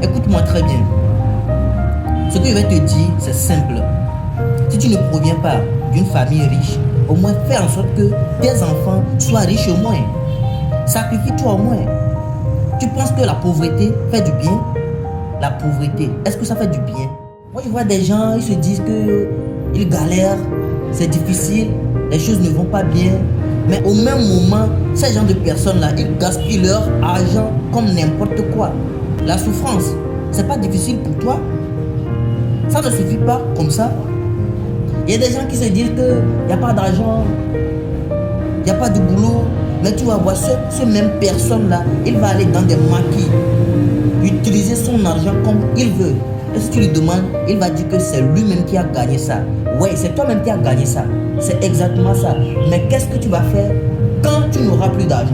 Écoute-moi très bien. Ce que je vais te dire, c'est simple. Si tu ne proviens pas d'une famille riche, au moins fais en sorte que tes enfants soient riches au moins. Sacrifie-toi au moins. Tu penses que la pauvreté fait du bien? La pauvreté, est-ce que ça fait du bien? Moi, je vois des gens, ils se disent qu'ils galèrent, c'est difficile, les choses ne vont pas bien. Mais au même moment, ces gens de personnes-là, ils gaspillent leur argent comme n'importe quoi. La souffrance, c'est pas difficile pour toi? Ça ne suffit pas comme ça. Il y a des gens qui se disent qu'il n'y a pas d'argent, il n'y a pas de boulot. Mais tu vas voir, ce même personne-là, il va aller dans des maquis, utiliser son argent comme il veut. Et si tu lui demandes, il va dire que c'est lui-même qui a gagné ça. Oui, c'est toi-même qui as gagné ça. C'est exactement ça. Mais qu'est-ce que tu vas faire quand tu n'auras plus d'argent?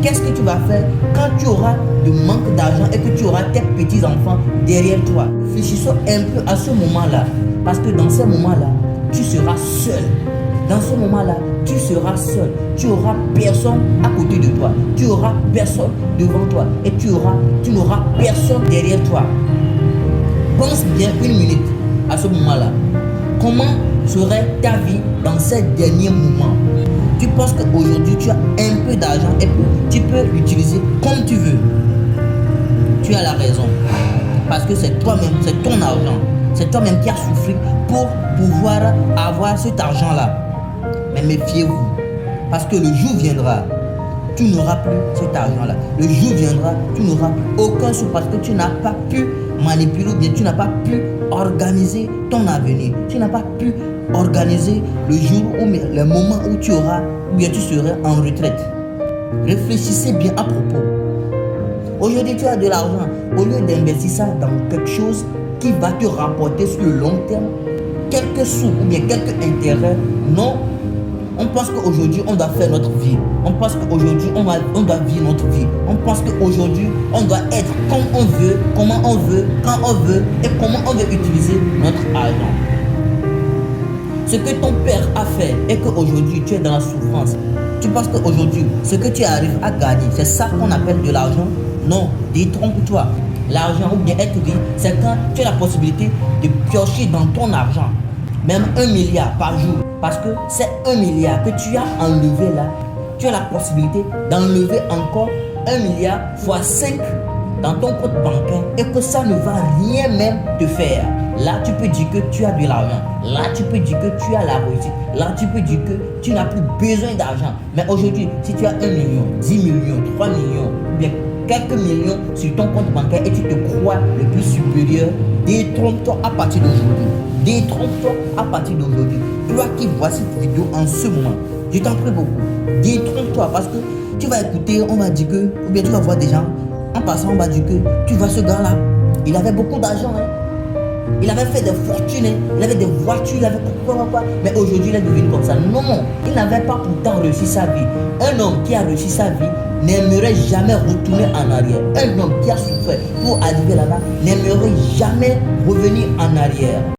Qu'est-ce que tu vas faire quand tu auras de manque d'argent et que tu auras tes petits-enfants derrière toi? Réfléchissons un peu à ce moment-là. Parce que dans ce moment-là, tu seras seul. Dans ce moment-là, tu seras seul. Tu n'auras personne à côté de toi. Tu n'auras personne devant toi. Et tu n'auras personne derrière toi. Pense bien une minute à ce moment-là. Comment serait ta vie dans ces derniers moments? Tu penses qu'aujourd'hui tu as un peu d'argent et tu peux l'utiliser comme tu veux. Tu as la raison. Parce que c'est toi-même, c'est ton argent. C'est toi-même qui as souffert pour pouvoir avoir cet argent-là. Mais méfiez-vous. Parce que le jour viendra, tu n'auras plus cet argent-là. Le jour viendra, tu n'auras plus aucun sou parce que tu n'as pas pu manipuler ou bien tu n'as pas pu organiser ton avenir. Tu n'as pas pu organiser le jour ou le moment où tu auras ou bien tu seras en retraite. Réfléchissez bien à propos. Aujourd'hui, tu as de l'argent. Au lieu d'investir ça dans quelque chose qui va te rapporter sur le long terme, quelques sous ou bien quelques intérêts, non. On pense qu'aujourd'hui, on doit faire notre vie. On pense qu'aujourd'hui, on doit vivre notre vie. On pense qu'aujourd'hui, on doit être comme on veut, comment on veut, quand on veut et comment on veut utiliser notre argent. Ce que ton père a fait et qu'aujourd'hui, tu es dans la souffrance. Tu penses qu'aujourd'hui, ce que tu arrives à gagner, c'est ça qu'on appelle de l'argent? Non, détrompe-toi. L'argent ou bien être riche, c'est quand tu as la possibilité de piocher dans ton argent. Même 1 milliard par jour. Parce que c'est 1 milliard que tu as enlevé là. Tu as la possibilité d'enlever encore 1 milliard fois 5 dans ton compte bancaire et que ça ne va rien même te faire. Là, tu peux dire que tu as de l'argent. Là, tu peux dire que tu as la réussite. Là, tu peux dire que tu n'as plus besoin d'argent. Mais aujourd'hui, si tu as 1 million, 10 millions, 3 millions, bien quelques millions sur ton compte bancaire et tu te crois le plus supérieur, détrompe-toi à partir d'aujourd'hui. Détrompe-toi à partir d'aujourd'hui. Toi qui vois cette vidéo en ce moment, je t'en prie beaucoup. Détrompe-toi parce que tu vas écouter, on va dire que, ou bien tu vas voir des gens, en passant, on va dire que tu vois ce gars-là, il avait beaucoup d'argent. Il avait fait des fortunes, il avait des voitures, il avait quoi. Mais aujourd'hui, il est devenu comme ça. Non, il n'avait pas pourtant réussi sa vie. Un homme qui a réussi sa vie n'aimerait jamais retourner en arrière. Un homme qui a souffert pour arriver là-bas n'aimerait jamais revenir en arrière.